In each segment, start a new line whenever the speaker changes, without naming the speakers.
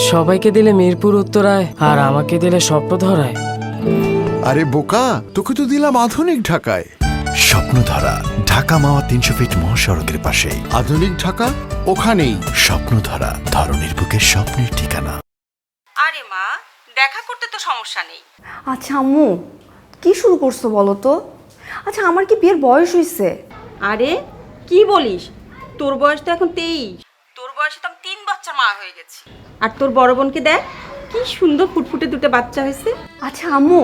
সবাইকে দিলে মিরপুর উত্তরায় আর আমাকে দিলে স্বপ্নধরায়।
আরে বোকা, তোকে তো দিলাম আধুনিক ঢাকায়।
স্বপ্নধারা, ঢাকা মাওয়া 300 ফিট মহাসড়কের পাশেই।
আধুনিক ঢাকা ওখানেই।
স্বপ্নধারা, ধরনের বুকের স্বপ্নের ঠিকানা।
আরে মা, দেখা করতে তো সমস্যা নেই।
আচ্ছা আম্মু, কি শুরু করছো বলো তো? আচ্ছা আমার কি বিয়ের বয়স হয়েছে?
আরে কি বলিস, তোর বয়স তো এখন 23। তোর বয়সে তো আমি 3 বাচ্চার মা হয়ে গেছি। আর তোর বড় বোনকে দেখ, কি সুন্দর ফুটফুটে দুটো বাচ্চা হয়েছে।
আচ্ছা আম্মু,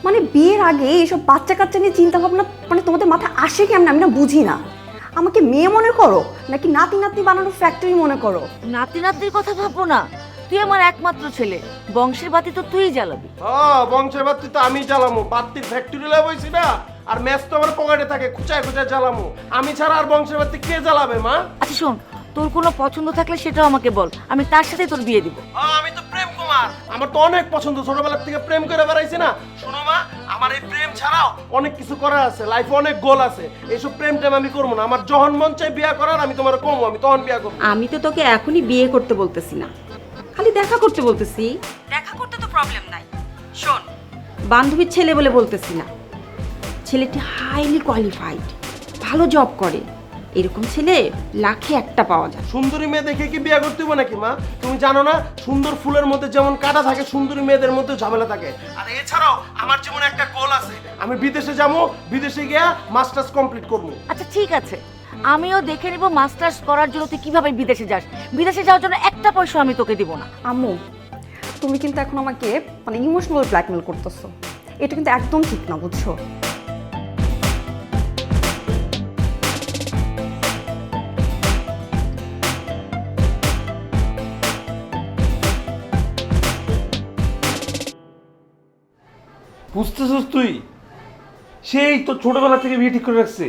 মানে বিয়ের আগে এইসব বাচ্চা কাচ্চা নিয়ে চিন্তা ভাবনা মানে তোমাদের মাথায় আসে কেমন আমি না বুঝি না। আমাকে মেয়ে মনে করো নাকি নাতি নাতনি বানানোর ফ্যাক্টরি মনে করো?
নাতি নাতির কথা ভাববো না, তুই আমার একমাত্র ছেলে, বংশের বাতি তো তুই জ্বালাবি।
বংশের বাতি তো আমি জ্বালামো, বাতির ফ্যাক্টরি লাগাইছি না। আর ম্যাচ তো আমার পকেটে থাকে, খুচায় খুচায় জ্বালামো। আমি ছাড়া আর বংশের বাতি কে জ্বালাবে মা?
আচ্ছা শোন, তোর কোনো পছন্দ থাকলে সেটাও আমাকে বল, আমি তার সাথে তোর বিয়ে দিব।
আমি তো প্রেম কুমার, আমার তো অনেক পছন্দ, ছোটবেলা থেকে প্রেম করে বেড়াইছি না। শোনো মা, আমার এই প্রেম ছাড়াও অনেক কিছু করার আছে, লাইফে অনেক গোল আছে। এইসব প্রেম টেম আমি করবো না। আমার যখন মন চাই বিয়ে করার, আমি তোমার কমো, আমি তখন বিয়ে করবো।
আমি তো তোকে এখনই বিয়ে করতে বলতেছি না, খালি দেখা করতে বলতেছি। দেখা করতে তো প্রবলেম নাই। শোন, বান্ধবীর ছেলে বলে বলতেছি না, ছেলেটি হাইলি কোয়ালিফাইড, ভালো জব করে। এরকম ছেলে লাখে একটা পাওয়া যায়।
সুন্দরী মেয়ে দেখে কি বিয়ে করতে হবে নাকি মা? তুমি জানো না, সুন্দর ফুলের মধ্যে যেমন কাঁটা থাকে, সুন্দরী মেয়েদের মধ্যে ঝামেলা থাকে। আর এছাড়াও আমার জীবনে একটা গোল আছে, আমি বিদেশে যাবো, বিদেশে গিয়া মাস্টার্স কমপ্লিট করবো।
আচ্ছা ঠিক আছে, আমিও দেখে নিব মাস্টার্স করার জন্য তুই কিভাবে বিদেশে যাস। বিদেশে যাওয়ার জন্য একটা পয়সা আমি তোকে দিব না।
আম্মু, তুমি কিন্তু এখন আমাকে মানে ইমোশনাল ব্ল্যাকমেল করতেছো, এটা কিন্তু একদম ঠিক না, বুঝছো?
বুঝতেছিস তুই? সেই তো ছোটবেলা থেকে বিয়ে ঠিক করে রাখছে।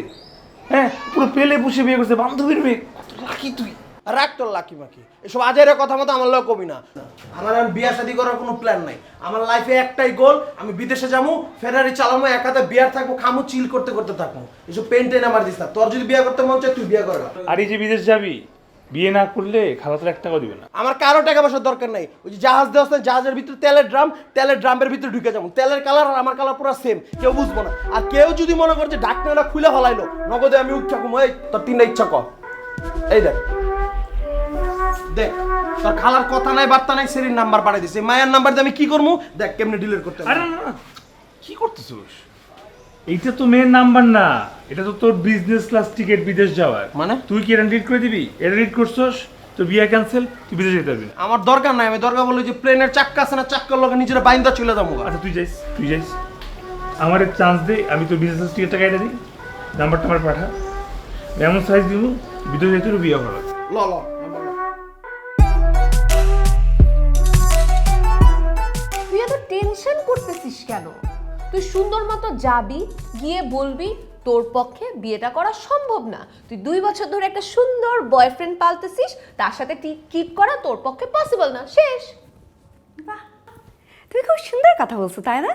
হ্যাঁ, পুরো পেলে পুষে বিয়ে করছে, বান্ধবীর মেয়ে। কত লাকি তুই।
রাখ তোর লাকি মাকি, এসব আজের কথা মতো আমার লোক কবি না। আমার আর বিয়ে শাদী করার কোনো প্ল্যান নাই। আমার লাইফে একটাই গোল, আমি বিদেশে যাবো, ফেরারি চালাবো, এক হাতে বিয়ার থাকবো, খামু, চিল করতে করতে থাকবো। এসব পেন টেন আমার দিস না। তোর যদি বিয়ে করতে মন চায় তুই বিয়ে কর।
আর এই যে বিদেশ যাবি, বিয়ে না করলে খালাতো 1 টাকাও দিবে না।
আমার কারো টাকা পয়সার দরকার নাই। ওই যে জাহাজ দেওয়া আছে, জাহাজের ভিতরে তেলের ড্রাম, তেলের ড্রামের ভিতরে ঢুকে যাবো। তেলের কালার আর আমার কালার পুরো সেম, কেউ বুঝবো না। আর কেউ যদি মনে করে যে ডাক্তাররা খুলে হলাইলো, নগদে আমি উঠ থাকুম। এই তোর 3টা ইচ্ছা কর। এই দেখ দেখ, তোর খালার কথা নাই, বার্তা নাই, সেরির নাম্বার পাঠিয়ে দিছে। মায়ের নাম্বার দিয়ে আমি কি করবো দেখ, কেমনে ডিলিট করতে
আরে না না, কি করতেছিস? এইটা তো মেয়ের নাম্বার না, এটা তো তোর বিজনেস ক্লাস টিকিট বিদেশ যাওয়ার।
মানে?
তুই কি এটা ডিলিট করে দিবি? এটা ডিলিট করছস, তোর বিয়ে ক্যান্সেল, তুই বিদেশ যেতে পারবি না।
আমার দরকার নাই। আমি দরকার বলে যে প্লেনের চাক্কা আছে না, চাক্কার লগে নিজের বাইন্দা চলে যাবো।
আচ্ছা তুই যাইস, তুই যাইস, আমার এক চান্স দে, আমি তোর বিজনেস টিকিটটা কেটে দিই, নাম্বারটা আমার পাঠা, এমন সাইজ দিব, বিদেশ যেতে বিয়ে করা।
ল ল
তুই এত টেনশন করতেছিস কেন? তুই সুন্দর মতো যাবি, গিয়ে বলবি তোর পক্ষে বিয়েটা করা সম্ভব না, তুই 2 বছর ধরে একটা সুন্দর বয়ফ্রেন্ড পালতেছিস, তার সাথে কিপ করা তোর পক্ষে পসিবল না, শেষ।
বাহ, তুমি খুব সুন্দর কথা বলছো, তাই না?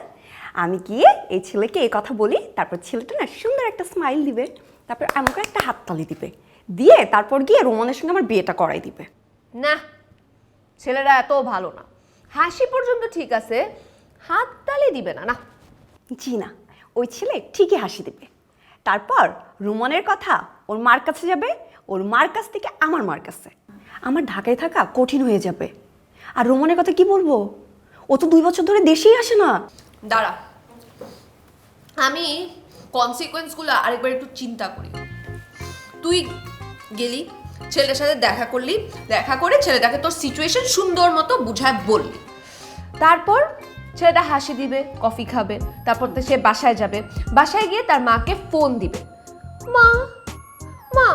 আমি গিয়ে এই ছেলেকে এই কথা বলি, তারপর ছেলেটা না সুন্দর একটা স্মাইল দিবে, তারপর আমাকে একটা হাততালি দিবে, দিয়ে তারপর গিয়ে রোমানের সঙ্গে আমার বিয়েটা করাই দিবে।
না, ছেলেরা এত ভালো না। হাসি পর্যন্ত ঠিক আছে, হাততালি দিবে না। না
জি না, ওই ছেলে ঠিকই হাসি দিবে, তারপর রোমানের কথা ওর মার কাছে যাবে, ওর মার কাছ থেকে আমার মার কাছে। আমার ঢাকায় থাকা কঠিন হয়ে যাবে। আর রোমানের কথা কি বলবো, ও তো 2 বছর ধরে দেশেই আসে না।
দাঁড়া, আমি কনসিকোয়েন্সগুলো আরেকবার একটু চিন্তা করি। তুই গেলি, ছেলেটার সাথে দেখা করলি, দেখা করে ছেলেটাকে তোর সিচুয়েশন সুন্দর মতো বুঝায় বললি, তারপর ছেলেটা হাসি দিবে, কফি খাবে, তারপর তো সে বাসায় যাবে, বাসায় গিয়ে তার মাকে ফোন দিবে, মা মা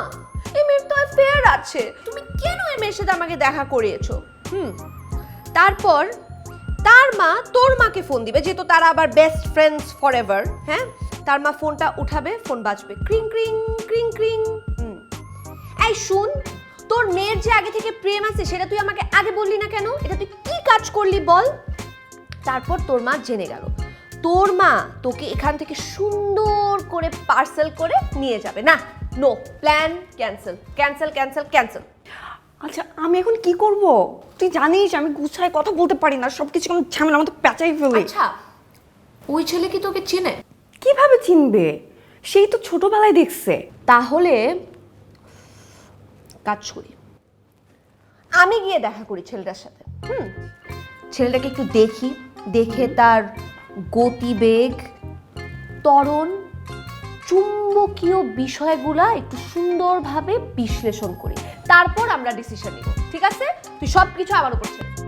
এই মেয়ের তো অ্যাফেয়ার আছে, তুমি কেন এই মেয়ের সাথে আমাকে দেখা করিয়েছো? তারপর তার মা তোর মাকে ফোন দিবে, যেহেতু তারা আবার বেস্ট ফ্রেন্ডস ফর এভার। হ্যাঁ, তার মা ফোনটা উঠাবে, ফোন বাজবে, ক্রিং ক্রিং ক্রিং ক্রিং। এই শুন, তোর মেয়ের যে আগে থেকে প্রেম আছে সেটা তুই আমাকে আগে বললি না কেন? এটা তুই কি কাজ করলি বল? তারপর তোর মা জেনে গেল, তোর মা তোকে এখান থেকে সুন্দর করে পার্সেল করে নিয়ে যাবে। না, no, plan cancel cancel cancel cancel.
আচ্ছা আমি এখন কি করব? তুই জানিস আমি গুছায় কথা বলতে পারি না, সবকিছু কেমন ঝামেলা মতো পেঁচাই ফেলি।
আচ্ছা ওই ছেলে কি তোকে চেনে?
কিভাবে চিনবে? সেই তো ছোটবেলায় দেখছে।
তাহলে কাজ করি, আমি গিয়ে দেখা করি ছেলেটার সাথে। ছেলেটাকে একটু দেখি, দেখে তার গতিবেগ, ত্বরণ, চুম্বকীয় বিষয়গুলা একটু সুন্দরভাবে বিশ্লেষণ করি, তারপর আমরা ডিসিশন নিব। ঠিক আছে? তুই সব কিছু আমার উপর ছেড়ে দে।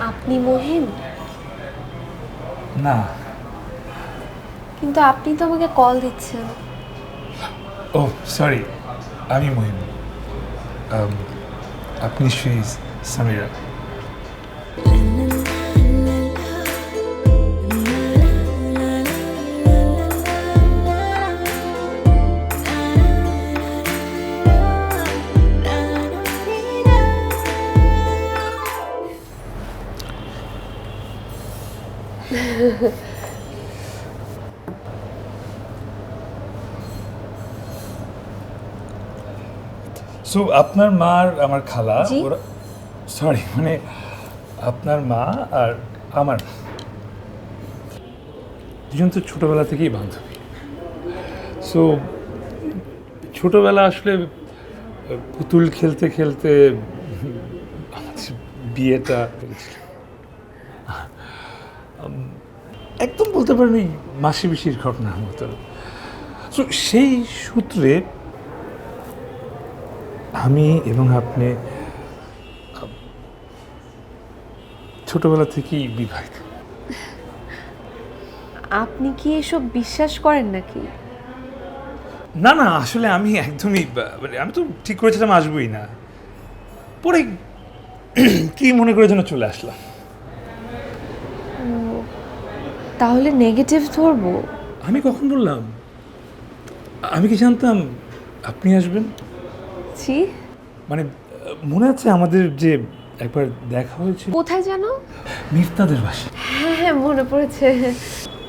আপনি মহিম?
না।
কিন্তু আপনি তো আমাকে কল দিচ্ছেন।
ও সরি, আমি মহিম। আপনি সেই সামিরা? সো আপনার মা আর আমার খালা ওরা, সরি মানে আপনার মা আর আমার দুজন তো ছোটোবেলা থেকেই বান্ধবী। সো ছোটোবেলা আসলে পুতুল খেলতে খেলতে বিয়েটা করেছিল। একদম বলতে পারেন এই মাসি পিসির ঘটনার মতো। সো সেই সূত্রে আমি এবং আপনি ছোটবেলা থেকেই বিবাহিত।
আপনি কি এসব বিশ্বাস করেন নাকি?
না না, আসলে আমি একদমই আমি তো ঠিক করেছিলাম আসবোই না, পরে কি মনে করে যেন চলে আসলাম।
তাহলে নেগেটিভ ধরবো?
আমি কখন বললাম? আমি কি জানতাম আপনি আসবেন?
জি,
মানে মনে আছে আমাদের যে একবার দেখা হয়েছিল
কোথায় জানো?
মিফতাদের বাসা।
হ্যাঁ হ্যাঁ মনে পড়েছে।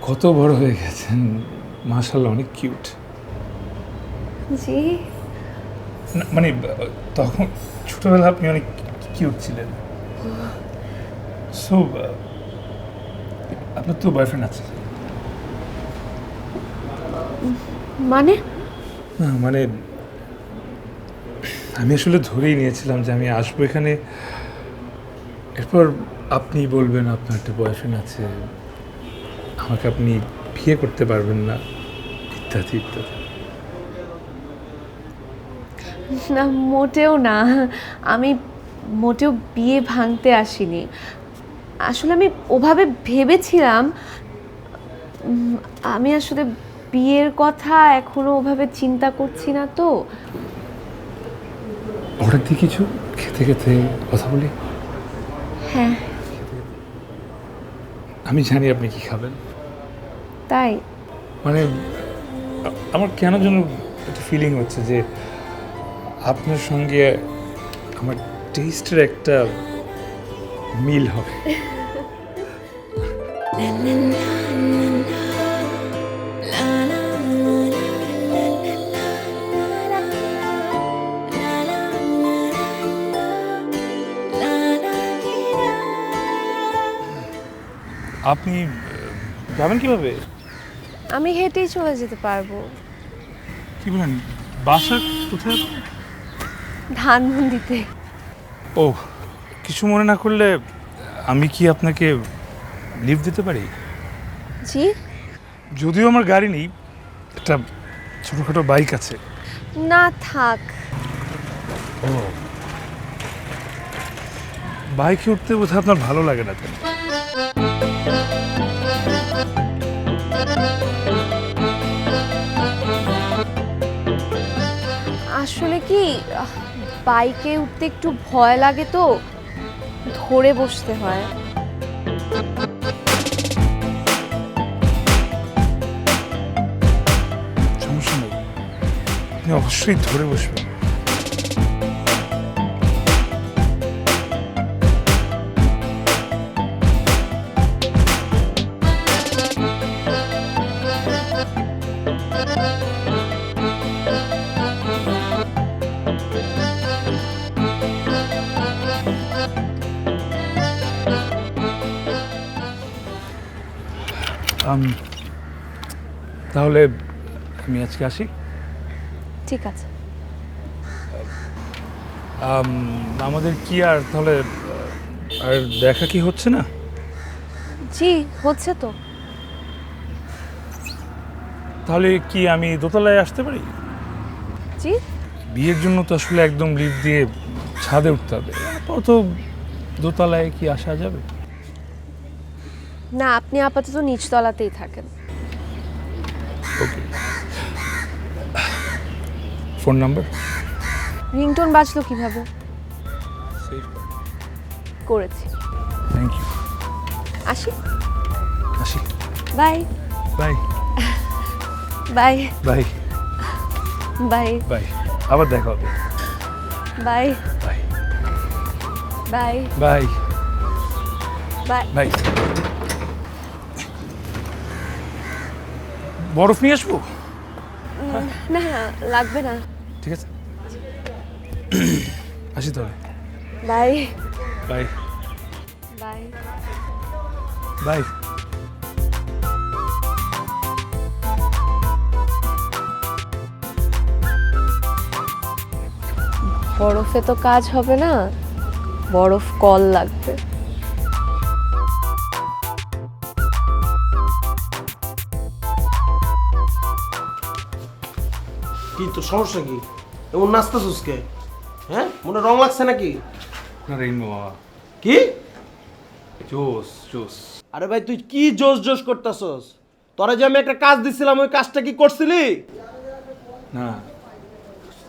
কত বড় হয়ে গেছেন মাশাআল্লাহ, অনেক কিউট।
জি,
মানে তখন ছোটবেলা আপনি অনেক কিউট ছিলেন। সো আপনার তো বয়ফ্রেন্ড আছে?
মানে?
না মানে আমি আসলে ধরেই নিয়েছিলাম যে আমি আসবো এখানে, এরপর আপনি বলবেন আপনার একটা বয়ফ্রেন্ড আছে, আমাকে আপনি বিয়ে করতে পারবেন না, ইত্যাদি ইত্যাদি।
না মোটেও না, আমি মোটেও বিয়ে ভাঙতে আসিনি। আসলে আমি ওভাবে ভেবেছিলাম, আমি আসলে বিয়ের কথা এখনো ওভাবে চিন্তা করছি না তো।
অর্ডার দিয়ে কিছু খেতে খেতে কথা বলি?
হ্যাঁ
আমি জানি আপনি কি খাবেন।
তাই?
মানে আমার কেন যেন একটা ফিলিং হচ্ছে যে আপনার সঙ্গে আমার টেস্টের একটা মিল হবে। আপনি যাবেন কিভাবে?
আমি হেঁটেই চলে যেতে পারবো।
কি বলেন? বাসা কোথায়?
ধানমন্ডিতে।
ও কিছু মনে না করলে আমি কি আপনাকে লিফট দিতে পারি?
জি
যদিও আমার গাড়ি নেই, একটা ছোটোখাটো বাইক আছে।
না থাক।
ও, বাইকে উঠতে বোধহয় আপনার ভালো লাগে না, তাই না?
আসলে কি বাইকে উঠতে একটু ভয় লাগে তো, ধরে বসতে হয়।
সমস্যা নেই, আপনি অবশ্যই ধরে বসবেন। তাহলে আমি আজকে আসি।
ঠিক আছে।
আমাদের কি আর তাহলে আর দেখা কি হচ্ছে না?
জি হচ্ছে তো।
তাহলে কি আমি দোতলায় আসতে পারি?
জি
বিয়ের জন্য তো আসলে একদম লিফট দিয়ে ছাদে উঠতে হবে, অত দোতলায় কি আসা যাবে?
না, আপনি আপাতত নিচতলাতেই থাকেন।
ওকে। Phone number?
রিংটোন বাজলো কিভাবে? করেছি।
Thank you.
আসি।
আসি।
Bye
bye
bye
bye
bye
bye. আবার দেখা হবে।
Bye
bye
bye
bye
bye.
Bye. বরফ নিয়ে আসবো?
না না লাগবে না।
ঠিক আছে, আসি তাহলে।
By
bye
bye.
বাই।
বরফে তো কাজ হবে না, বরফ কল লাগবে।
কি তোর সমস্যা কি? এমন নাচতেছিস কে? হ্যাঁ, মনে রং লাগছে নাকি?
রেইনবো মামা,
কি?
জোস জোস।
আরে ভাই তুই কি জোশ জোশ করতেছস? তোরা যে আমি একটা কাজ দিছিলাম ওই কাজটা কি করছিলি?
না,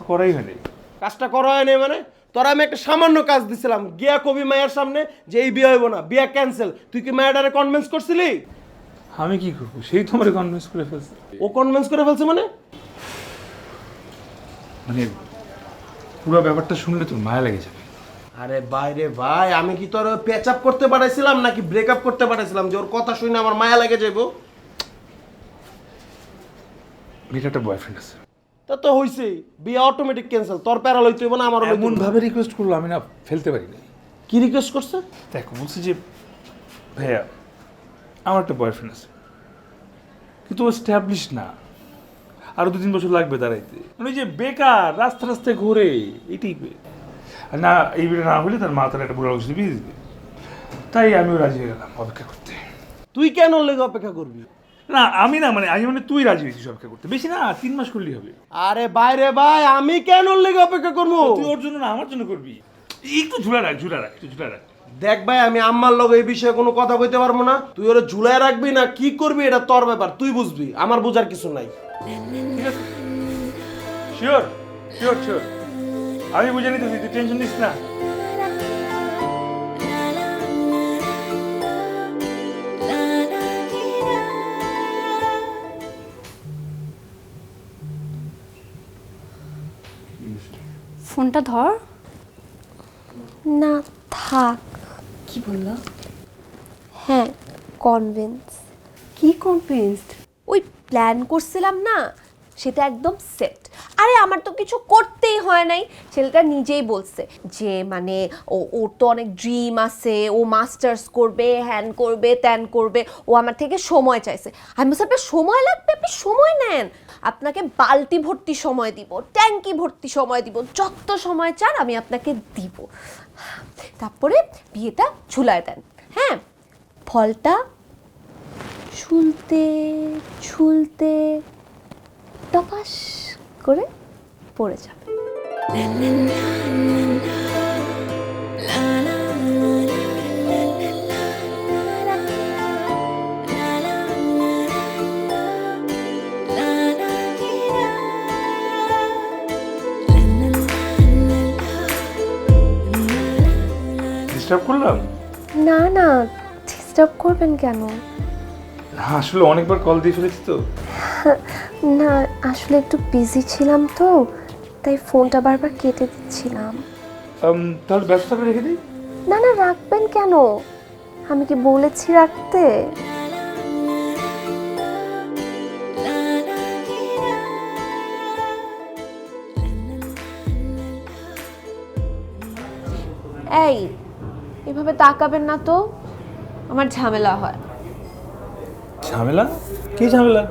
করাই হয়নি।
কাজটা করা হয়নি মানে? তোরা আমি একটা সামান্য কাজ দিছিলাম, গিয়া কবি মায়ের সামনে যে এই বিয়ে হইব না, বিয়ে ক্যান্সেল। তুই কি মায়েরারে কনভিন্স করছিলি?
আমি কি করবো? সেই তোমার কনভিন্স করে ফেলছে।
ও কনভিন্স করে ফেলছে মানে?
মানে পুরো ব্যাপারটা শুনলে তোর মায়া লেগে যাবে।
আরে বাইরে ভাই, আমি কি তোর প্যাচ আপ করতে পাঠাইছিলাম নাকি ব্রেকআপ করতে পাঠাইছিলাম যে ওর কথা শুনে আমার মায়া লেগে যাইব?
মেয়েটা একটা বয়ফ্রেন্ড আছে।
তা তো হইছেই, বিয়ে অটোমেটিক ক্যান্সেল। তোর প্যারা লইতে হইব না, আমার
এমন ভাবে রিকোয়েস্ট করলো, আমি না ফেলতে পারি না।
কি রিকোয়েস্ট করছে?
দেখো, বলছি যে ভাইয়া আমার একটা বয়ফ্রেন্ড আছে, কিন্তু ও স্ট্যাবলিশ না, আরো 2-3 বছর লাগবে দাঁড়াইতে। মানে ওই যে বেকার রাস্তা রাস্তায় ঘুরে, এইটাই আর না, এই বিয়ে না হলে তার মা তার একটা বুড়া বসে বিয়ে দিবে। তাই আমিও রাজি হয়ে গেলাম অপেক্ষা করতে।
তুই কেন ওর লেগে অপেক্ষা করবি?
না আমি না, মানে আমি মানে তুই রাজি হয়েছিস অপেক্ষা করতে, বেশি না 3 মাস করলেই হবে।
আরে বাইরে ভাই, আমি কেন ওর লেগে অপেক্ষা করবো?
তুই ওর জন্য না আমার জন্য করবি। একটু ঝুলা রাখ, ঝুলা রাখ, একটু ঝুলা রাখ।
দেখ ভাই, আমি আম্মার লগে এই বিষয়ে কোনো কথা কইতে পারবো না। তুই ওরে ঝুলায় রাখবি না কি করবি এটা তোর ব্যাপার, তুই বুঝবি, আমার বোঝার কিছু নাই।
শিওর শিওর শিওর, আমি বুঝে নিতেছি, তুই টেনশন নিস না।
ফোনটা ধর।
না থাক।
কি বললো?
হ্যাঁ কনভিন্স।
কি কনভিন্সড?
ওই প্ল্যান করছিলাম না, সেটা একদম সেট। আরে আমার তো কিছু করতেই হয় নাই, ছেলেটা নিজেই বলছে যে মানে ওর তো অনেক ড্রিম আছে, ও মাস্টার্স করবে, হ্যান করবে, ত্যান করবে, ও আমার থেকে সময় চাইছে। আমি বলছি আপনার সময় লাগবে, আপনি সময় নেন। আপনাকে বালতি ভর্তি সময় দিব, ট্যাঙ্কি ভর্তি সময় দিব, যত সময় চান আমি আপনাকে দিব। তারপরে বিয়েটা ঝুলায় দেন। হ্যাঁ, ফলটা ঝুলতে ঝুলতে টপাস করে পড়ে যাবে।
ডিস্টার্ব করলাম?
না না, ডিস্টার্ব করবেন কেন?
আসলে অনেকবার কল দিয়ে ফেলেছি তো।
না, আসলে একটু বিজি ছিলাম তো, তাই ফোনটা বারবার কেটে দিচ্ছিলাম।
তাহলে ব্যস্ত করে রেখে দিই।
না না, রাখবেন কেন? আমি কি বলেছি রাখতে? এই, এভাবে তাকাবেন না তো, আমার ঝামেলা হয়।
ঝামেলা? কি ঝামেলা?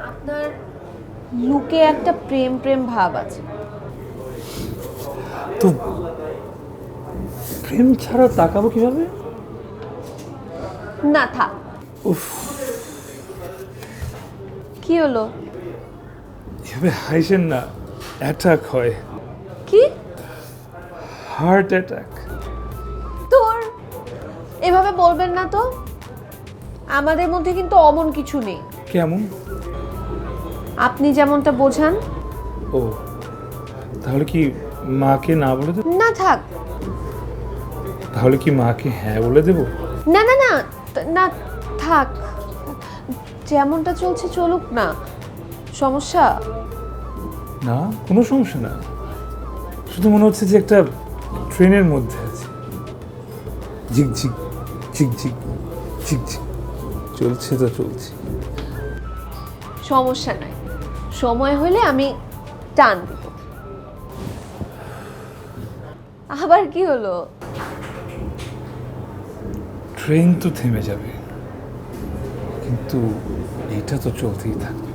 আপনার লুকে একটা প্রেম প্রেম ভাব আছে।
তো প্রেম ছাড়া তাকাবো কিভাবে?
না থাক।
উফ,
কি হলো?
এভাবে হাসেন না, অ্যাটাক হয়।
কি?
Heart attack.
তোর এভাবে বলবেন না তো, আমাদের মধ্যে কিন্তু অমন কিছু নেই।
কেমন?
আপনি যেমনটা বোঝান।
ও, তাহলে কি মাকে না বলে দেব?
না থাক।
তাহলে কি মাকে হ্যাঁ বলে দেব?
না না না না, থাক, যেমনটা চলছে চলুক না। সমস্যা?
না, কোনো সমস্যা না। শুধু মনে হচ্ছে যে একটা ট্রেনের মধ্যে আছে, ঝিকঝিক ঝিকঝিক ঝিকঝিক চলছে তো চলছে।
সমস্যা নাই, সময় হলে আমি টান দিব। আবার কি হলো?
ট্রেন তো থেমে যাবে, কিন্তু এটা তো চলতেই থাকবে।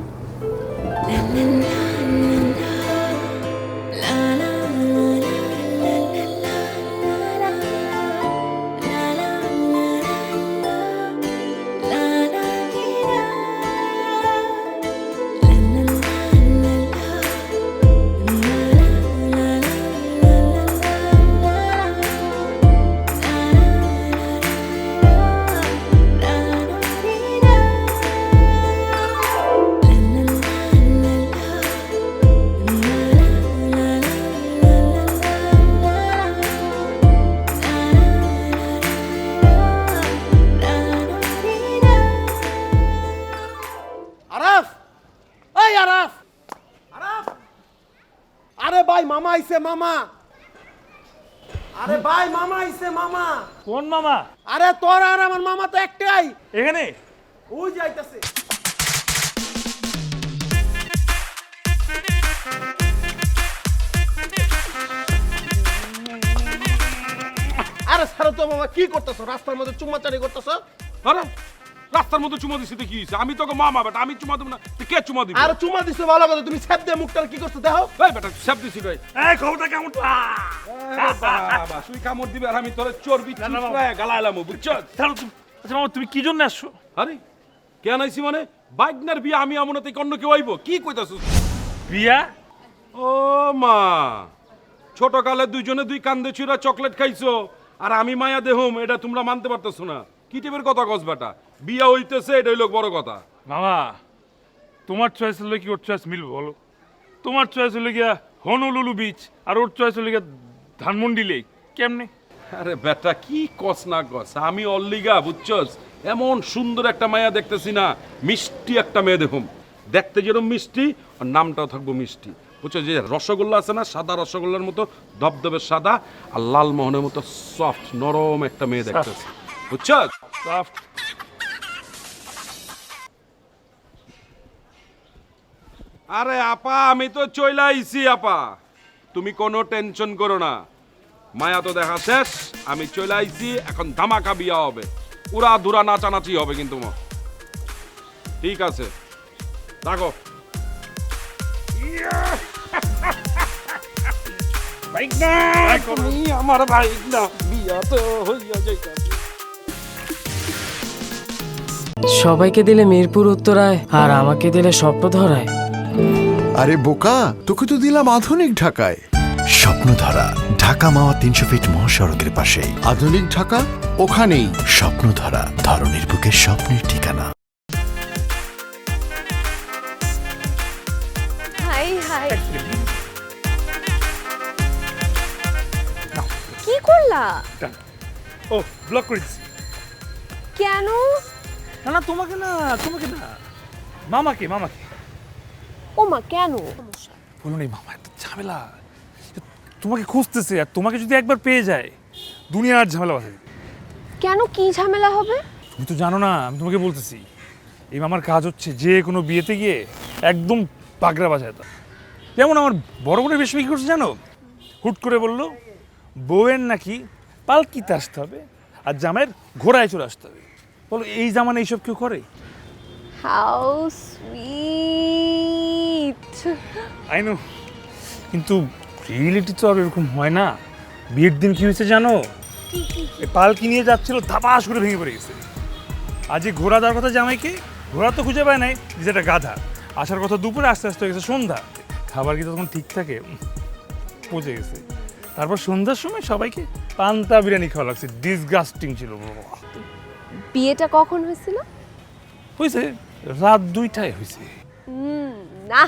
আরাফ, এই আরাফ, আরাফ, আরে ভাই মামা আইছে মামা। আরে ভাই মামা আইছে মামা।
কোন মামা?
আরে তোর আর আমার মামা তো একটাই।
এখানে?
ওই যাইতাছে। আরে ছাড়ো তো মামা, কি করতেছো? রাস্তার মধ্যে চুম্মাচারি করতেছো?
আরে রাস্তার মধ্যে চুমা দিছি তো কি হইছে? আমি তোকে মামা বেটা, আমি চুমা দেব না? তুই কে চুমা দিবি?
আর চুমা দিছো ভালো কথা, তুমি স্যাপ দিয়ে মুখটার কি করছো দেখো।
এই বেটা সব দিছি কই? এই খবরটা কেমন? বাবা তুই কামড় দিবে আর আমি তোরে চর্বি চিপড়ায় গালাইলাম, বুঝছস?
তাহলে তুমি, আচ্ছা মামা তুমি কি জন্য আসছো?
আরে কেন আইছি মানে? বাইকনার বিয়া আমি আমনতে অন্য কেউ আইব? কি কইতাছস?
বিয়া?
ও মা, ছোট কালে দুইজনে দুই কান্দে চুরা চকলেট খাইছো আর আমি মায়া দেহম, এটা তোমরা মানতে পারতেছো না। কি টিপের কথা কস বেটা? বিয়া হইতেছে, এটা হইলো বড় কথা।
মামা তোমার চয়েস হলে কি ওর চয়েস মিলবে বলো? তোমার চয়েস হলে গিয়া হনলুলু বিচ, আর ওর চয়েস হলে গিয়া ধানমন্ডি লেক। কেমনে?
আরে বেটা কি কস না কস, আমি অল্লিগা বুঝছস এমন সুন্দর একটা মায়া দেখতেছি না, মিষ্টি একটা মেয়ে দেখুম, দেখতে যেরকম মিষ্টি আর নামটাও থাকবো মিষ্টি, বুঝছো? যে রসগোল্লা আছে না, সাদা রসগোল্লার মতো ধবধবে সাদা, আর লাল মোহনের মতো সফট নরম একটা মেয়ে দেখতেছি, বুঝছস?
সফট।
আরে আপা আমি তো চইলা আইছি আপা, তুমি কোনো টেনশন করো না, মায়া তো দেখা শেষ, আমি চলে আইছি, এখন ধামাকা বিয়া হবে, উড়া ধুরা নাচানাচি হবে কিন্তু ঠিক আছে। রাখো। বাইক না, তুমি আমার বাইক না, বিয়া তো হইয়া যাইতাছে।
সবাইকে দিলে মিরপুর উত্তরায় আর আমাকে দিলে স্বপ্নধরায়।
আরে বোকা, তোকে তো দিলাম আধুনিক ঢাকায়।
স্বপ্নধারা ঢাকা মাওয়া 300 ফিট মহাসড়কের পাশেই।
আধুনিক ঢাকা ওখানেই।
স্বপ্নধারা ধরনের বুকে স্বপ্নের ঠিকানা।
হাই হাই, কি করলা?
ও ব্লক করে দিছি।
কেন?
না না, তোমাকে না, তোমাকে না, মামাকে, মামাকে।
ও মা, কেন?
বলুন এই মামা একটা ঝামেলা, তোমাকে খুঁজতেছে, আর তোমাকে যদি একবার পেয়ে যায় দুনিয়ার ঝামেলা বাঁধে।
কেন, কি ঝামেলা হবে?
তুমি তো জানো না, আমি তোমাকে বলতেছি, এই মামার কাজ হচ্ছে যে কোনো বিয়েতে গিয়ে একদম পাগড়া বাজায়। তা যেমন আমার বড় বোনের বেশি কি করছে জানো, হুট করে বললো বউয়ের নাকি পালকিতে আসতে হবে আর জামাইয়ের ঘোড়ায় চলে আসতে হবে। বলো এই জামানে এইসব কেউ করে?
How sweet.
আই নো, কিন্তু রিয়েলিটি তো আর এরকম হয় না। বিয়ের দিন কি হয়েছে জানো, পালকি নিয়ে যাচ্ছিল, ধাপাস করে ভেঙে পড়ে গেছে। আজ ঘোড়া দেওয়ার কথা জামাইকে, ঘোড়া তো খুঁজে পায় নাই, যেটা গাধা। আসার কথা দুপুরে, আস্তে আস্তে হয়ে গেছে সন্ধ্যা। খাবার কি তখন ঠিক থাকে, পচে গেছে। তারপর সন্ধ্যার সময় সবাইকে পান্তা বিরিয়ানি খাওয়া লাগছে, ডিসগাস্টিং ছিল।
বিয়েটা কখন হয়েছিল?
হয়েছে রাত 2টায় হয়েছে।
না,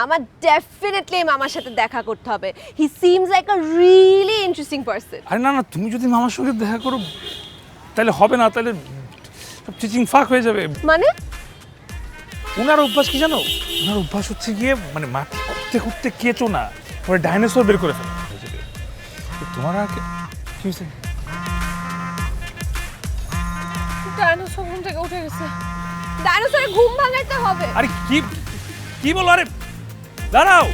আমার ডেফিনেটলি মামার সাথে দেখা করতে হবে। He seems like a really interesting person.
আরে না না, তুমি যদি মামার সঙ্গে দেখা করো তাহলে হবে না, তাহলে সব চিচিং ফাঁক হয়ে যাবে।
মানে?
ওনার অভ্যাস কি জানো, ওনার অভ্যাস হচ্ছে গিয়ে মানে মাটি খুঁড়তে খুঁড়তে কেঁচো না, পরে ডাইনোসর বের করে ফেলে। তোমার আর কি হয়েছে?
ডাইনোসর ঘুম থেকে উঠে গেছে। ডাইনোসরের ঘুম ভাঙাইতে হবে।
আরে কি কি বলো, আরে দাঁড়াও।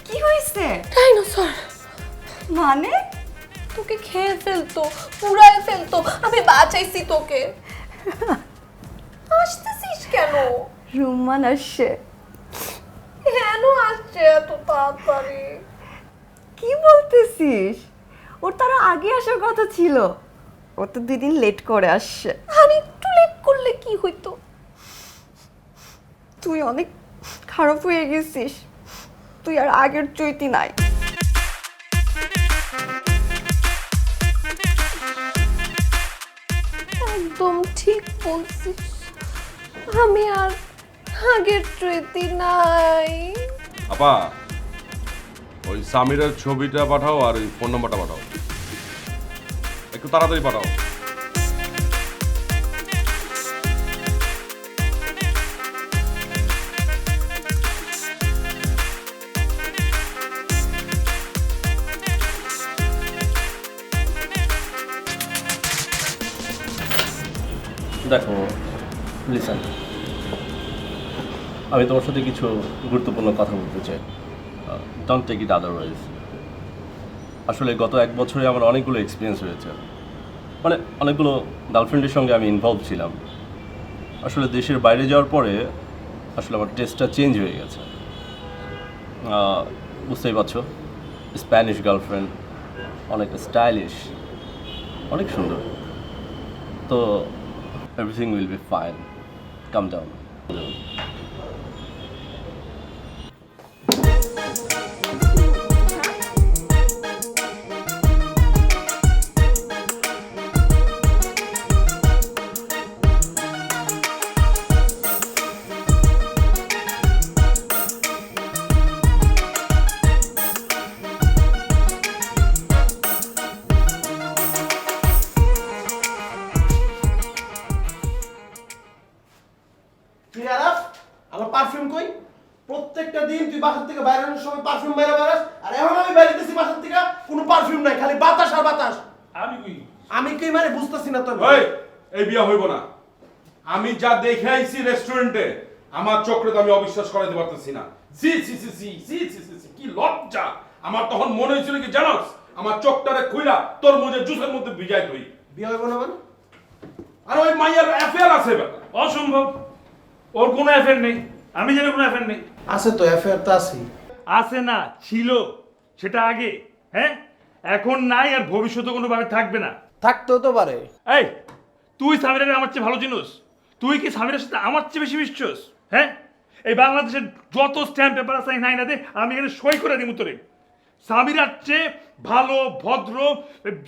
কি হয়েছে?
ডাইনোসর
মানে
তোকে খেয়ে ফেলতো, পুরায় ফেলতো, আমি বাঁচাইছি তোকে। আসতেছিস কেন?
রুম্মান আসছে।
কেন আসছে এত তাড়াতাড়ি?
কি বলতেছিস? ওর তারা আগে আসার কথা ছিল, ও তো 2 দিন লেট করে আসছে।
আর একটু লেট করলে কি হইতো?
তুই অনেক খারাপ হয়ে গেছিস, তুই আর আগের চৈতি নাই।
একদম ঠিক বলছিস, আমি আর আগের স্মৃতি নাই।
আপা, ওই সামিরের ছবিটা পাঠাও আর ওই ফোন নাম্বারটা পাঠাও, একটু তাড়াতাড়ি পাঠাও।
দেখো লিসেন, আমি তোমার সাথে কিছু গুরুত্বপূর্ণ কথা বলতে চাই। Don't take it otherwise. আসলে গত 1 বছরে আমার অনেকগুলো এক্সপিরিয়েন্স হয়েছে, মানে অনেকগুলো গার্লফ্রেন্ডের সঙ্গে আমি ইনভলভ ছিলাম। আসলে দেশের বাইরে যাওয়ার পরে আসলে আমার টেস্টটা চেঞ্জ হয়ে গেছে। বুঝতেই পারছো, স্প্যানিশ গার্লফ্রেন্ড, অনেক স্টাইলিশ, অনেক সুন্দর। তো everything will be fine. Calm down.
আমার পারফিউম কই? প্রত্যেকটা দিন তুই বাসা থেকে বাইরে আসার সময় পারফিউম বাইরে বেরাস, আর এখন আমি বাইরেতেছি বাসা থেকে, কোনো পারফিউম নাই, খালি বাতাস আর বাতাস। আমি কি মানে বুঝতেছি না তোর।
ওই, এই বিয়া হইব না। আমি যা দেখে আইছি রেস্টুরেন্টে, আমার চোখে তো আমি অবিশ্বাস করাইতে পারতেছি না। সি সি সি সি সি সি সি, কি লজ্জা! আমার তখন মনে হয়েছিল কি জানোস, আমার চোখটারে খুইলা তোর মধ্যে জুসের মধ্যে ভিজাই তুই।
বিয়ে হইব না মানে?
আর ওই মাইয়ার অ্যাফেয়ার আছে বেটা।
অসম্ভব, ওর কোনো অ্যাফেয়ার নেই, আমি জানি কোনো অ্যাফেয়ার নেই।
আছে তো, অ্যাফেয়ার তো আছেই।
আছে না, ছিল সেটা আগে, হ্যাঁ এখন নাই আর ভবিষ্যতে কোনোভাবে থাকবে না।
থাকতেও তো পারে।
এই তুই সামিরাকে আমার চেয়ে ভালো চিনোস? তুই কি সামিরার সাথে আমার চেয়ে বেশি মিশছস? হ্যাঁ, এই বাংলাদেশের যত স্ট্যাম্প পেপার আছে নাই না দে, আমি এখানে সই করে দিব তোরে। সামিরার চেয়ে ভালো, ভদ্র,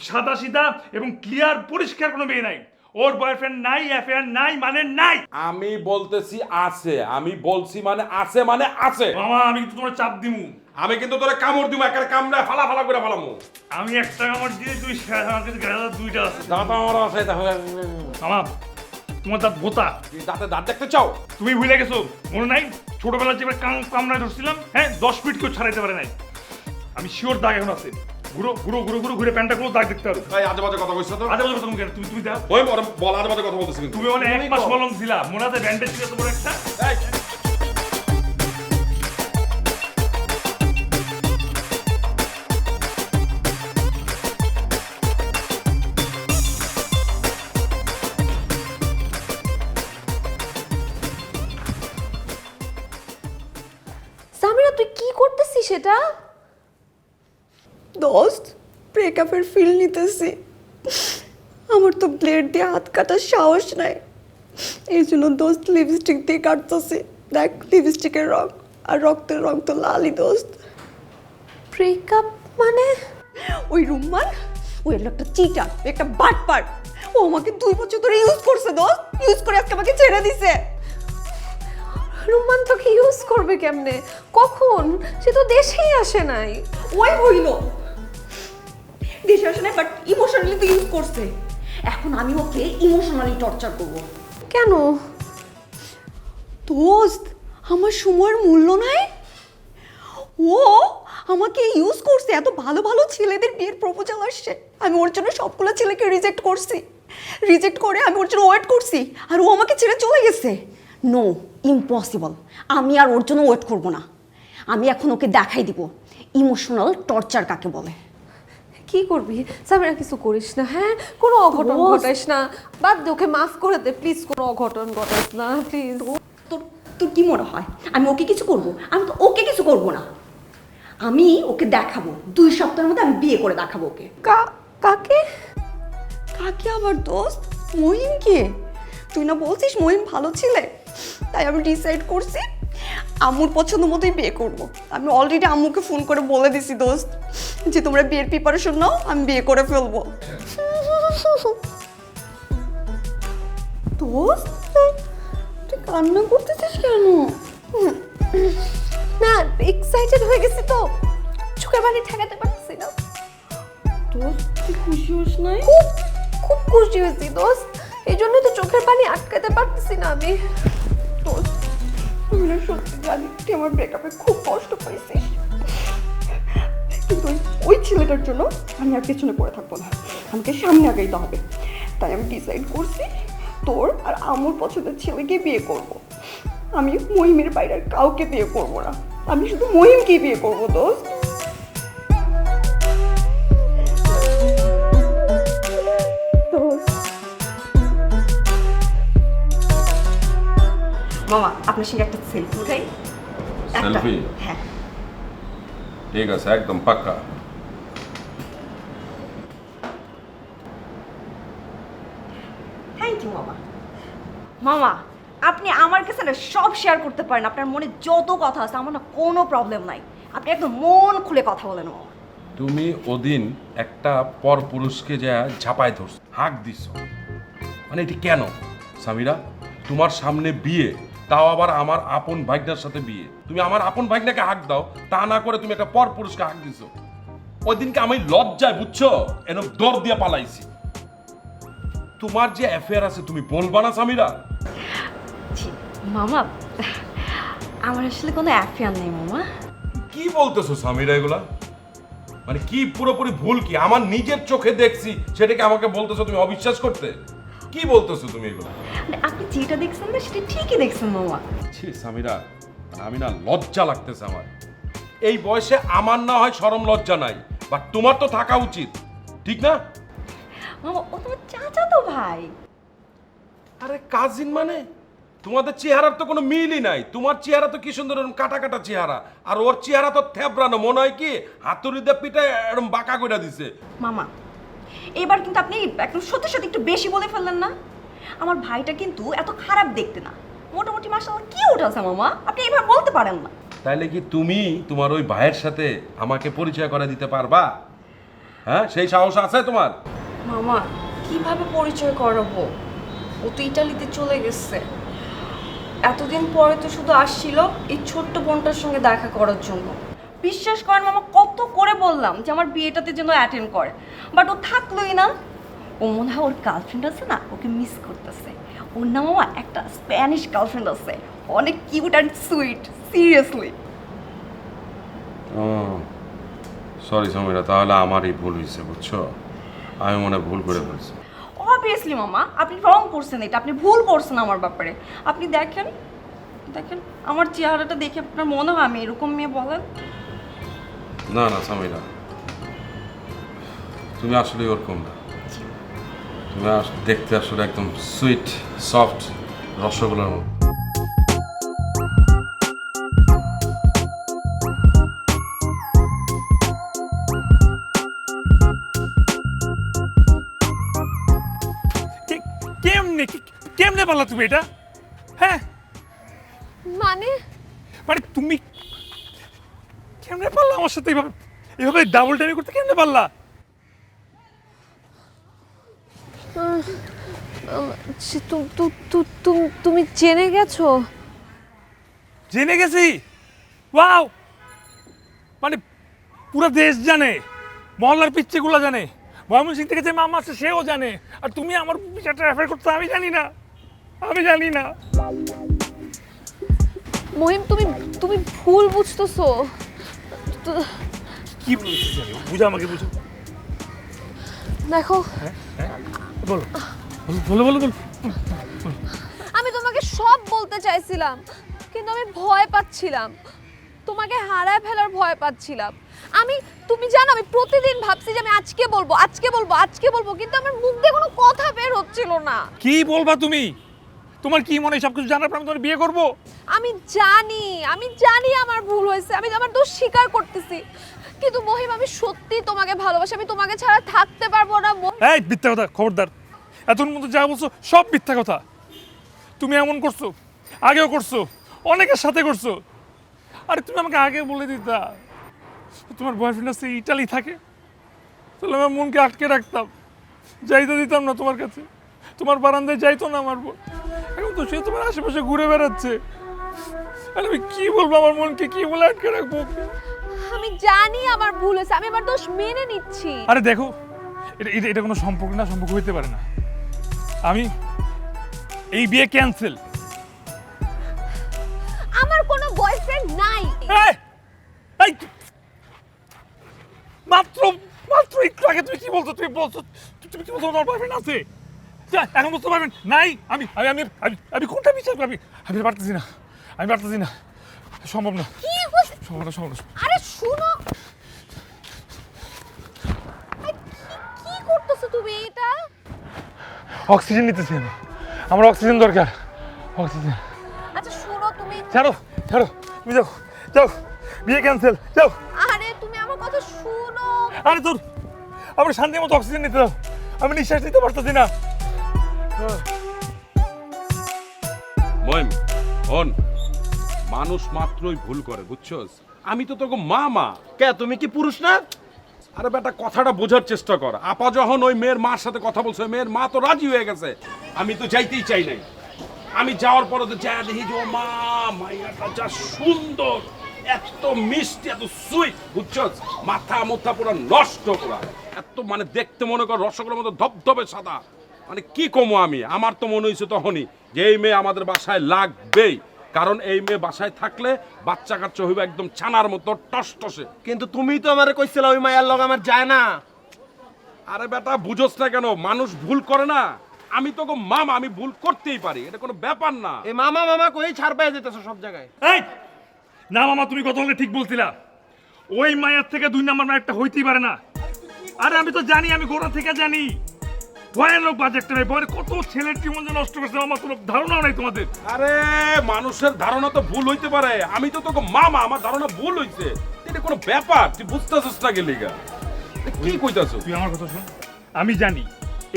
সাদা সিধা এবং ক্লিয়ার পরিষ্কার কোনো মেয়ে নাই। ওর বয়ফ্রেন্ড নাই, অ্যাফেয়ার নাই, মানে নাই।
আমি বলতেছি আছে, আমি বলছি মানে আছে, মানে আছে।
মামা আমি কিন্তু তোমার চাপ দিমু,
আমি কিন্তু তোরে কামড় দিব, একের কামড়ায় ফালা ফালা করে ফালামু।
আমি একটা কামড় দিয়ে তুই আমার কাছে গায়ে দুইটা আছে।
দাঁত আমার আছে,
মামা তোমার দাঁত বোতা,
দাঁতে দাঁত দেখতে চাও?
তুমি ভুলে গেছো, মনে নাই ছোটবেলায় যে কামড়ায় ধরছিলাম, হ্যাঁ 10 ফিট কেউ ছাড়াইতে পারে নাই। আমি শিওর দাগ এখন আছে, ঘুরো ঘুরো ঘুরো ঘুরো ঘুরে প্যান্টটা গুলো দাগ দেখতে পারো।
ভাই আজে বাজে কথা কইছ তো?
আজে বাজে কথা কেন? তুমি দাও
ওই বল, আজে বাজে কথা বলতেছিস কিন্তু।
তুমি মানে 1 মাস মলম দিলা, মনে আছে ব্যান্ডেজ ছিল তোমার একটা?
এই
সামিরা তুই কি করতেছিস সেটা?
দোস্ত, ব্রেকআপের ফিল নিতেছি। আমার তো ব্লেড দিয়ে হাত কাটার সাহস নাই, এই জন্য দোস্ত লিপস্টিক দিয়ে কাটতেছি। দেখ লিপস্টিকের রং আর রক্তের রং তো লালই দোস্ত।
ব্রেকআপ মানে?
ওই রুম্মান, ওই একটা চিটার, একটা বাটপার। ও আমাকে 2 বছর ধরে ইউজ করছে দোস্ত, ইউজ করে আজকে আমাকে ছেড়ে দিছে।
রুমান তোকে ইউজ করবে কেমনে? কখন? সে তো দেশেই আসে নাই।
ওই হইল দেশে আসে নাই, বাট ইমোশনালি তো ইউজ করছে। এখন আমি ওকে ইমোশনালি টর্চার করব।
কেন?
দোস্ত, আমার সময়ের মূল্য নাই। ও আমাকে ইউজ করছে, এত ভালো ভালো ছেলেদের বিয়ের প্রপোজাল আসছে, আমি ওর জন্য সবগুলো ছেলেকে রিজেক্ট করছি। রিজেক্ট করে আমি ওর জন্য ওয়েট করছি, আর ও আমাকে ছেড়ে চলে গেছে। No, impossible. আমি আর ওর জন্য ওয়েট করব না। আমি এখন ওকে দেখাই দিব ইমোশনাল টর্চার কাকে বলে।
কি করবি? সামিরা কিছু করিস না, হ্যাঁ কোনো অঘটন ঘটাইস না। বাদ দে, ওকে মাফ করে দে প্লিজ, কোনো অঘটন ঘটাইস না প্লিজ।
তোর তোর কি মনে হয় আমি ওকে কিছু করব? আমি তো ওকে কিছু করব না। আমি ওকে দেখাবো, 2 সপ্তাহের মধ্যে আমি বিয়ে করে দেখাবো ওকে।
কাকে?
কাকে আবার দোস্ত? মহিমকে। তুই না বলছিস মহিম ভালো ছেলে, তাই আমি ডিসাইড করছি আম্মুর পছন্দ মতোই বিয়ে করব। আমি অলরেডি আম্মুকে ফোন করে বলে দিছি দোস্ত যে তোমরা বিয়ের প্রিপারেশন নাও, আমি বিয়ে করে ফেলবো। দোস্ত তুই কান্না করতেছিস কেন?
না এক্সাইটেড হয়ে গেছি তো, চোখের পানি ঠেকাতে পারছি না।
দোস্ত তুই খুশি হোস নাই?
খুব খুব খুশি হয়েছি দোস্ত, এই জন্যই তো চোখের পানি আটকাতে পারতেছি না আমি।
দোস্ত আমি না সত্যি জানি তুই আমার ব্রেকআপে খুব কষ্ট পাইছিস, কিন্তু ওই ছেলেটার জন্য আমি আর পেছনে পড়ে থাকবো না, আমাকে সামনে আগাইতে হবে। তাই আমি ডিসাইড করছি তোর আর আমার পছন্দের ছেলেকে বিয়ে করব। আমি মহিমের বাইরে আর কাউকে বিয়ে করব না, আমি শুধু মহিমকেই বিয়ে করবো দোস্ত। মামা আপনার সঙ্গে একটা সেলফি উঠাই।
সেলফি?
হ্যাঁ
ঠিক আছে, একদম পাক্কা।
থ্যাংক ইউ মামা। মামা আপনি আমার কাছে না সব শেয়ার করতে পারেন, আপনার মনে যত কথা আছে, আমার না কোনো প্রবলেম নাই। আপনি একদম মন খুলে কথা বলেন মামা।
তুমি ওদিন একটা পর পুরুষকে যা ঝাপায় ধরছো, হাঁক দিছ, মানে এটি কেন সামিরা? তোমার সামনে বিয়ে, তাও আবার আমার আপন ভাগ্নার সাথে বিয়ে। তুমি আমার আপন ভাগ্নাকে হাঁক দাও, তা না করে তুমি একটা পর পুরুষকে হাঁক দিছো। ওই দিনকে আমি লজ্জায়, বুঝছো, এরকম দর দিয়ে পালাইছি। তোমার যে অ্যাফেয়ার আছে তুমি বলবা না সামিরা?
মামা আমার আসলে কোনো অ্যাফেয়ার নেই মামা।
কি বলতেছো সামিরা এগুলা? মানে কি পুরোপুরি ভুল? কি আমার নিজের চোখে দেখছি সেটাকে আমাকে বলতেছো তুমি অবিশ্বাস করতে? কি বলতেছো তুমি এগুলা?
আপনি যেটা দেখছেন না সেটা ঠিকই দেখছেন মামা।
ছি সামিরা, আমি না লজ্জা লাগতেছে আমার। এই বয়সে আমার না হয় শরম লজ্জা নাই, বাট তোমার তো থাকা উচিত, ঠিক না?
মামা ও তোমার চাচা তো ভাই।
আরে কাজিন মানে তোমাদের চেহারার তো কোনো মিলই নাই। তোমার চেহারা তো কি সুন্দর এরকম কাটা কাটা চেহারা, আর ওর চেহারা তো থ্যাবড়ানো, মনে হয় কি হাতুড়ি দিয়ে পিঠে এরকম বাঁকা করে দিছে।
মামা এবার কিন্তু আপনি একদম সত্যি সত্যি একটু বেশি বলে ফেললেন না। আমার ভাইটা কিন্তু এত খারাপ দেখতে না, মোটামুটি মাশাআল্লাহ কি উঠাছে মামা, আপনি এবার বলতে পারেন না।
তাইলে কি তুমি তোমার ওই ভাইয়ের সাথে আমাকে পরিচয় করে দিতে পারবা? হ্যাঁ, সেই সাহস আছে তোমার?
মামা কিভাবে পরিচয় করাবো, ও তো ইটালিতে চলে গেছে। এতদিন পরে তো শুধু আসছিল এই ছোট্ট বোনটার সঙ্গে দেখা করার জন্য। বিশ্বাস করেন মামা, কত করে বললাম যে আমার বিয়েটাতে যেন অ্যাটেন্ড করে, বাট ও থাকলোই না। ও মনে হয় ওর গার্লফ্রেন্ড আছে না, ওকে মিস করতেছে। ওর না মামা একটা স্প্যানিশ গার্লফ্রেন্ড আছে, অনেক cute and sweet, seriously.
Oh sorry Samira, তাহলে আমারই ভুল হয়েছে, বুঝছো? আমি মনে হয় ভুল করে ফেলছি।
অবভিয়াসলি মামা আপনি রং করছেন, এটা আপনি ভুল করছেন আমার ব্যাপারে। আপনি দেখেন দেখেন আমার চেহারাটা দেখে আপনার মনে হয় আমি এরকম মেয়ে? বলেন।
না না সমীরা, তুমি আসলে ওরকম না। তুমি দেখতে আসলে একদম সুইট সফট রসগোল্লার মতো।
কেমনে পারলা তুমি এটা? হ্যাঁ
মানে
মানে তুমি কেমনে পারলা আমার সাথে এভাবে ডাবল টাইমি করতে? কেমনে পারলা?
তুমি জেনে গেছো?
জেনে গেছি? ওয়াও! মানে পুরো দেশ জানে, মহল্লার পিচ্চিগুলো জানে, ময়মনসিং থেকে যে মামা আছে সেও জানে, আর তুমি আমার বিষয়টা রেফার করতে? আমি জানি না, আমি জানি না।
মহিম তুমি ভুল বুঝতেছো।
কি বলছিস? বুঝো, আমাকে বুঝো।
দেখো
বলো বলো বলো বলো।
আমি তোমাকে সব বলতে চাইছিলাম, কিন্তু আমি ভয় পাচ্ছিলাম, তোমাকে হারায় ফেলার ভয় পাচ্ছিলাম। তুমি জানো আমি প্রতিদিন ভাবছি যে আমি আজকে বলবো আজকে বলবো আজকে বলবো, কিন্তু আমার মুখ দিয়ে কোনো কথা বের হচ্ছিল না।
কি বলবা তুমি? তোমার কি মনে হয় সবকিছু জানার পর আমি তোমার বিয়ে করবো?
আমি জানি আমার ভুল হয়েছে, আমি আমার দোষ স্বীকার করতেছি, কিন্তু মহিম আমি সত্যি তোমাকে ভালোবাসি, আমি তোমাকে ছাড়া থাকতে পারবো না।
এই মিথ্যা কথা, খবরদার! এতক্ষণ মধ্যে যা বলছো সব মিথ্যা কথা। তুমি এমন করছো, আগেও করছো, অনেকের সাথে করছো। আরে তুমি আমাকে আগে বলে দিতা তোমার বয়ফ্রেন্ড আছে ইটালি থাকে, তাহলে আমার মনকে আটকে রাখতাম, যাইতে দিতাম না তোমার কাছে, তোমার বারান্দায় যাইতো না আমার বোন। এখন তো সে তোমার আশেপাশে ঘুরে বেড়াচ্ছে, আর আমি কি বলবো আমার মনকে, কি বলে আটকে রাখবো?
আমি জানি আমার ভুল হয়েছে, আমি আমার দোষ মেনে নিচ্ছি।
আরে দেখো, এটা কোনো সম্পর্ক না, সম্পর্ক হইতে পারে না। আমি এই বিয়ে ক্যান্সেল।
আমার কোনো বয়ফ্রেন্ড নাই।
মাত্র একটু আগে তুমি কি বলছো? তুমি কি বলছো তোমার বয়ফ্রেন্ড আছে? এখন বুঝতে পারবেন নাই? আমি আমি আমি আমি কোনটা বিচার করবি? আমি পারতেছি না, আমি পারতেছি না, সম্ভব না, সম্ভব না।
আরে শুনো, কি করতেছো তুমি? এটা
অক্সিজেন নিতেছি আমি, আমার অক্সিজেন দরকার, অক্সিজেন।
আচ্ছা শুনো, তুমি
ছাড়ো, তুমি যাও, বিয়ে ক্যান্সেল, যাও।
আরে তুমি আমার কথা শুনো।
আরে তোর আমার শান্তি মতো অক্সিজেন নিতে দাও, আমি নিঃশ্বাস নিতে পারতেছি না।
মহিম হন, মানুষ মাত্রই ভুল করে, বুঝছস? আমি তো তোকে মা।
কে তুমি কি পুরুষ না?
আরে বেটা, কথাটা বোঝার চেষ্টা কর। আপা যখন ওই মেয়ের মার সাথে কথা বলছে, ওই মেয়ের মা তো রাজি হয়ে গেছে। আমি তো যাইতেই চাই নাই। আমি যাওয়ার পরে তো যা দেখি যে ও মাইয়াটা যা সুন্দর, এত মিষ্টি, এত সুইট, বুঝছস? মাথা পুরো নষ্ট করা, এত মানে দেখতে মনে কর রসগোল্লার মতো ধবধবে সাদা। মানে কি কমো আমি, আমার তো মনে হয়েছে তখনই যে এই মেয়ে আমাদের বাসায় লাগবেই, কারণ এই মেয়ে বাসায় থাকলে বাচ্চা কাচ্চা হইবে একদম ছানার মতো টসটসে।
কিন্তু তুমি তো আমারে কইছিলা ওই মায়ের লগ আমার যায় না।
আরে বেটা, বুঝোস না কেন? মানুষ ভুল করে না। আমি তো মামা, আমি ভুল করতেই পারি, এটা কোনো ব্যাপার না।
এই মামা কই ছাড় পেয়ে যেতেছো সব জায়গায়।
এই না মামা, তুমি কথা বলে ঠিক বলছিলা। ওই মায়ের থেকে 2 নাম্বার মায়েরটা হইতেই পারে না। আরে আমি তো জানি, আমি গোড়া থেকে জানি ভয়ানক বাজে একটা মেয়ে, বলে কত ছেলের জীবন যে নষ্ট করছে আমার কোনো ধারণাও নাই তোমাদের।
আরে মানুষের ধারণা তো ভুল হইতে পারে, আমি তো তোকে মামা, আমার ধারণা ভুল হইছে, এটা কোনো ব্যাপার তুই বুঝতেছিস না গেলি গা, কি কইতাছো?
তুই আমার কথা শোন, আমি জানি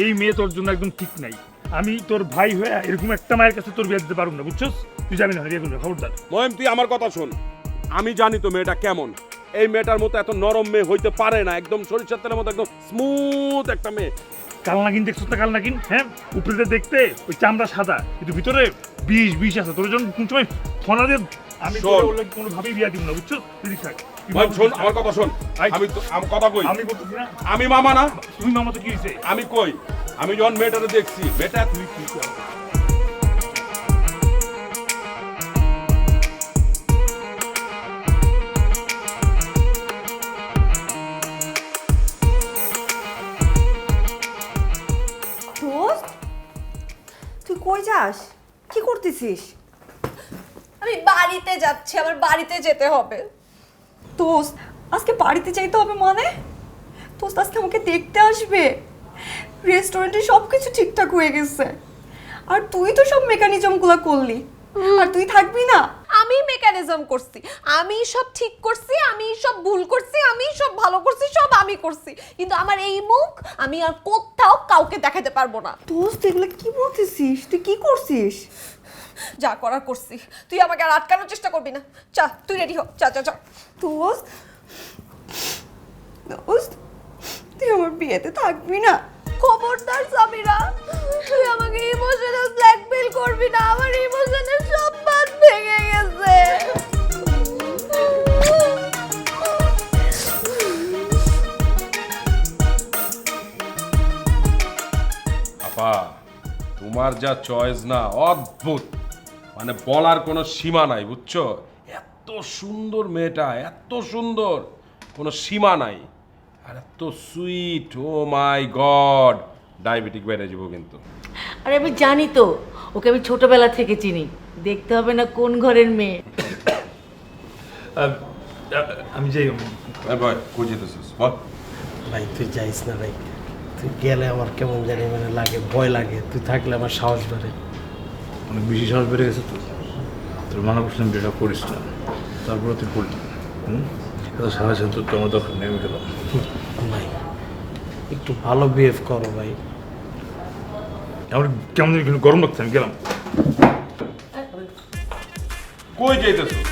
এই মেয়ে তোর জন্য একদম ঠিক নাই। আমি তোর ভাই হয়ে এরকম একটা মায়ের কাছে তোর বিয়ে দিতে পারবো না, বুঝছস? তুই যাবি না, বিয়ে করবি, খবরদার।
মহিম তুই আমার কথা শোন, আমি জানি তো মেয়েটা কেমন। এই মেয়েটার মতো এত নরম মেয়ে হইতে পারে না, একদম সরিষার তেলের মতো একদম স্মুথ একটা মেয়ে।
কালনাগিন দেখছো না? কালনাগিন, হ্যাঁ, উপরে দেখতে ওই চামড়া সাদা, কিন্তু ভিতরে বিষ আছে। তোর জন্য কোন সময় ফোনা দিয়ে আমি কোনো ভাবেই বিয়া দিব না, বুঝছো?
মহিম শোন আমার কথা শোন, আমি তো আমার কথা কই,
আমি বলতেছি না
আমি মামা না।
তুমি মামা তো কি হয়েছে?
আমি কই, আমি যখন মেয়েটারে দেখছি, মেয়েটা তুই কি কর?
দোস্ত, তুই কই যাস? কি করতেছিস?
আমি বাড়িতে যাচ্ছি, আমার বাড়িতে যেতে হবে।
দোস্ত, আজকে বাড়িতে যাইতে হবে মানে? দোস্ত, আজকে আমাকে দেখতে আসবে। রেস্টুরেন্টে সব কিছু ঠিকঠাক হয়ে গেছে, আর তুই তো সব মেকানিজমগুলো করলি, আর তুই থাকবি না?
আমি মেকানিজম করছি, আমি সব ঠিক করছি, আমি সব ভুল করছি, আমি সব ভালো করছি, সব আমি করছি, কিন্তু আমার এই মুখ আমি আর কোথাও কাউকে দেখাতে পারবো না।
দোস্ত, এগুলো কি বলতেছিস? তুই কি করছিস?
যা করার করছি, তুই আমাকে আর আটকানোর চেষ্টা করবি না। চা, তুই রেডি হ, চা চা চা।
দোস্ত, দোস্ত, তুই আমার বিয়েতে থাকবি না?
খবরদার সামিরা, তুই আমাকে ইমোশনাল ব্ল্যাকমেল করবি না, আমার ইমোশনের সব বাঁধ ভেঙে গেছে।
আপা তোমার যা চয়েস না, অদ্ভুত, মানে বলার কোনো সীমা নাই, বুঝছো? এত সুন্দর মেয়েটা, এত সুন্দর, কোনো সীমা নাই, আর এত সুইট, ও মাই গড, ডায়াবেটিক বেড়ে যাবো কিন্তু।
আরে আমি জানি তো, ওকে আমি ছোটবেলা থেকে চিনি, দেখতে হবে না কোন ঘরের মেয়ে।
আমি যাই।
ভাই কই যেতেছিস বল?
ভাই তুই যাইস না ভাই, তুই গেলে আমার কেমন জানি মানে লাগে, ভয় লাগে। তুই থাকলে আমার সাহস বাড়ে।
অনেক বেশি সাহস বেড়ে গেছে তো, তোর মানা করছিলাম যেটা করিস না, তারপরে তুই করলি। এত সাহস তো তোমার দরকার নেই, আমি গেলাম।
ভাই একটু ভালো বিহেভ করো ভাই।
আমার কেমন যেন গরম লাগছে, আমি গেলাম।
কই যাইতেছিস?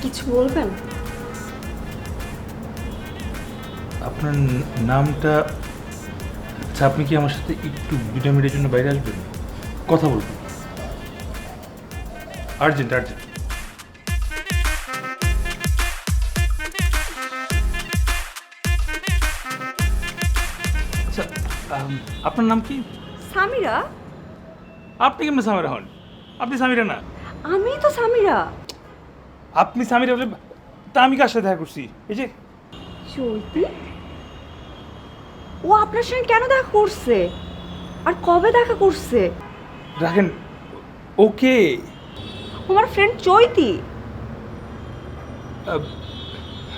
কিছু বলবেন?
আপনার নামটা, আচ্ছা আপনি কি আমার সাথে একটু 2 মিনিটের জন্য বাইরে আসবেন? কথা বলবেন, আর্জেন্ট আর্জেন্ট। আচ্ছা আপনার নাম কি?
সামিরা।
আপনি কেমন সামিরা হন? আপনি সামিরা না।
আমি তো সামিরা।
আপনি সামিরা বলে, তা আমি কার সাথে দেখা করছি? এই যে
চৈতি। ও আপনার সঙ্গে কেন দেখা করছে, আর কবে দেখা করছে?
রাখেন, ওকে
আমার ফ্রেন্ড চৈতি।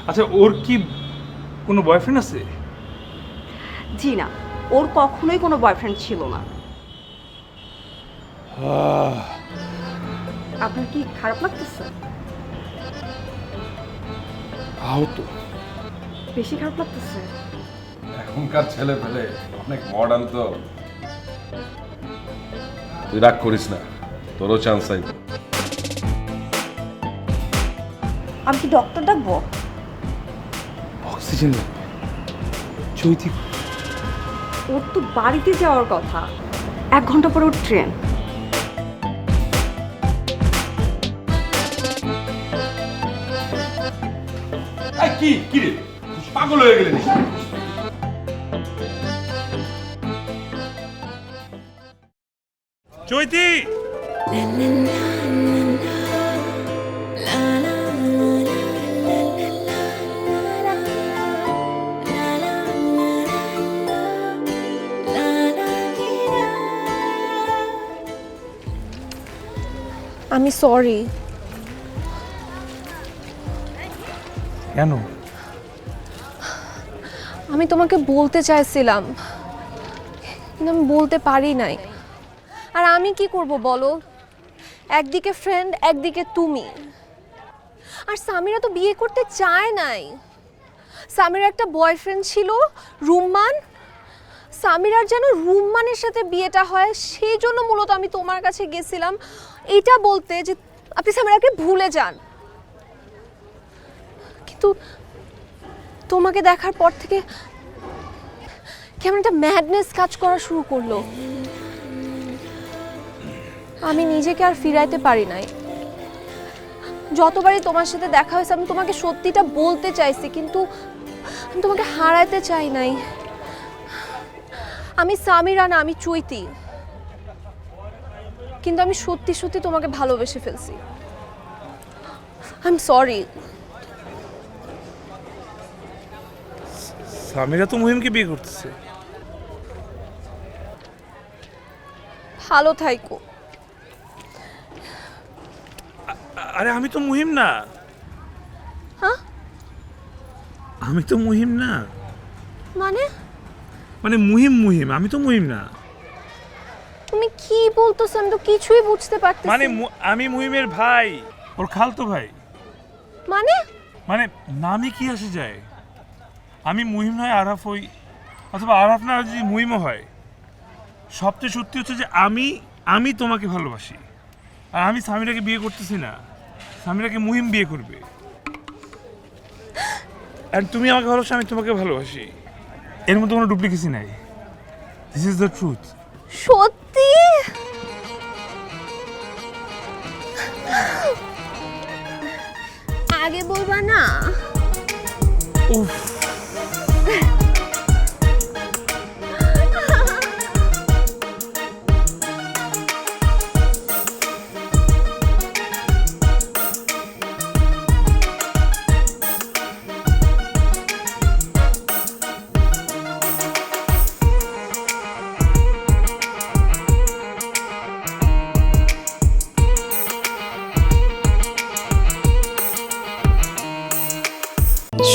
আচ্ছা ওর কি কোনো বয়ফ্রেন্ড আছে?
জি না, ওর কখনোই কোনো বয়ফ্রেন্ড ছিল না। আপনার কি খারাপ লাগতেছে?
আহত।
বেশি খারাপ লাগতেছে?
এখনকার ছেলে পেলে অনেক মডার্ন তো, তুই রাগ করিস না, তোরও চান্স আইব।
আমি কি ডক্টর ডাকবো?
অক্সিজেন লাগবে। চৈতি
ওর তো বাড়িতে যাওয়ার কথা, 1 ঘন্টা পরে ওর ট্রেন।
কি কি রে, পাগল হয়ে গেলি?
চৈতি,
আমি সরি।
কেন?
আমি তোমাকে বলতে চাইছিলাম কিন্তু আমি বলতে পারি নাই। আর আমি কি করব বলো? একদিকে ফ্রেন্ড, একদিকে তুমি। আর সামিরা তো বিয়ে করতে চায় নাই। সামিরার একটা বয়ফ্রেন্ড ছিল রুম্মান। সামিরার যেন রুম্মানের সাথে বিয়েটা হয়, সেই জন্য মূলত আমি তোমার কাছে গেছিলাম এটা বলতে যে আপনি সামিরাকে ভুলে যান। কিন্তু তোমাকে দেখার পর থেকে কেমন একটা ম্যাডনেস কাজ করা শুরু করলো। আমি নিজেকে আর ফিরাইতে পারি নাই। যতবারই তোমার সাথে দেখা হয়েছে আমি তোমাকে সত্যিটা বলতে চাইছি, কিন্তু আমি তোমাকে হারাইতে চাই নাই। আমি সামিরা না, আমি চৈতি। কিন্তু আমি সত্যি সত্যি তোমাকে ভালোবেসে ফেলছি। I am sorry.
সামিরা তো মুহিমকে বিয়ে করতেছে।
ভালো থাইকো।
আরে আমি তো মুহিম না।
হ্যাঁ?
আমি তো মুহিম না।
মানে
মানে মুহিম, আমি তো মুহিম না।
তুমি কি বলতেছো? আমি তো কিছুই বুঝতে পারতেছি
মানে আমি মুহিমের ভাই, ওর খালতো ভাই।
মানে
মানে নামে কি আসে যায়? আমি মুহিম নয় আরাফ হই, অথবা আরাফ না যদি মুহিমও হয়, সবচেয়ে সত্যি হচ্ছে যে আমি তোমাকে ভালোবাসি। আর আমি সামিরাকে বিয়ে করতেছি না, সামিরাকে মুহিম বিয়ে করবে। আর তুমি আমাকে ভালোবাসো, আমি তোমাকে ভালোবাসি। এর মধ্যে কোনো ডুপ্লিকেসি নাই। This is the truth.
সত্যি? আগে বলবা না?
উফ,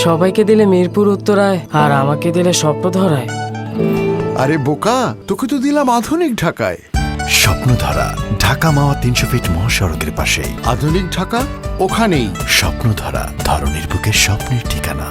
সবাইকে দিলে মিরপুর উত্তরায় আর আমাকে দিলে স্বপ্নধরায়।
আরে বোকা, তোকে তো দিলাম আধুনিক ঢাকায়।
স্বপ্নধারা ঢাকা মাওয়া 300 ফিট মহাসড়কের পাশেই।
আধুনিক ঢাকা ওখানেই।
স্বপ্নধারা ধরনের বুকের স্বপ্নের ঠিকানা।